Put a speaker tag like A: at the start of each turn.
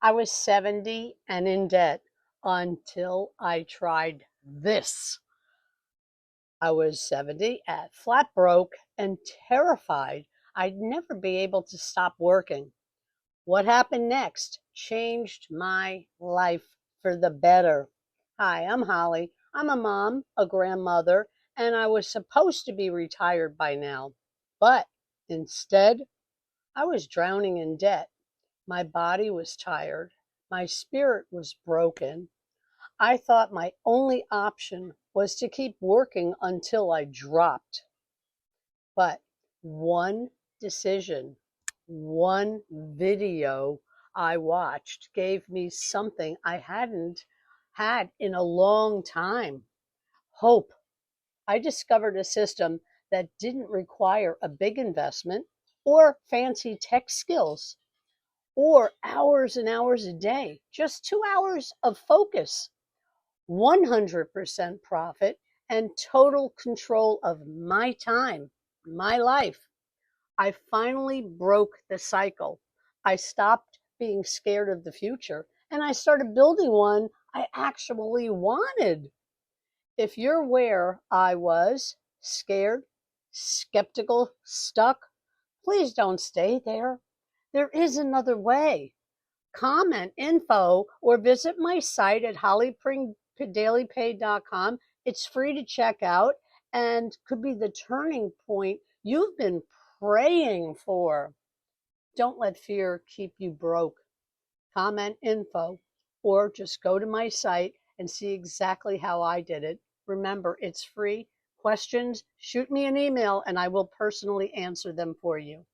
A: I was 70 and in debt until I tried this. I was 70 at flat broke and terrified I'd never be able to stop working. What happened next changed my life for the better. Hi, I'm Holly. I'm a mom, a grandmother, and I was supposed to be retired by now. But instead, I was drowning in debt. My body was tired. My spirit was broken. I thought my only option was to keep working until I dropped. But one decision, one video I watched gave me something I hadn't had in a long time: hope. I discovered a system that didn't require a big investment or fancy tech skills or hours and hours a day, just 2 hours of focus, 100% profit, and total control of my time, my life. I finally broke the cycle. I stopped being scared of the future and I started building one I actually wanted. If you're where I was, scared, skeptical, stuck, please don't stay there. There is another way. Comment info or visit my site at hollypringdailypay.com. It's free to check out and could be the turning point you've been praying for. Don't let fear keep you broke. Comment info or just go to my site and see exactly how I did it. Remember, it's free. Questions, shoot me an email and I will personally answer them for you.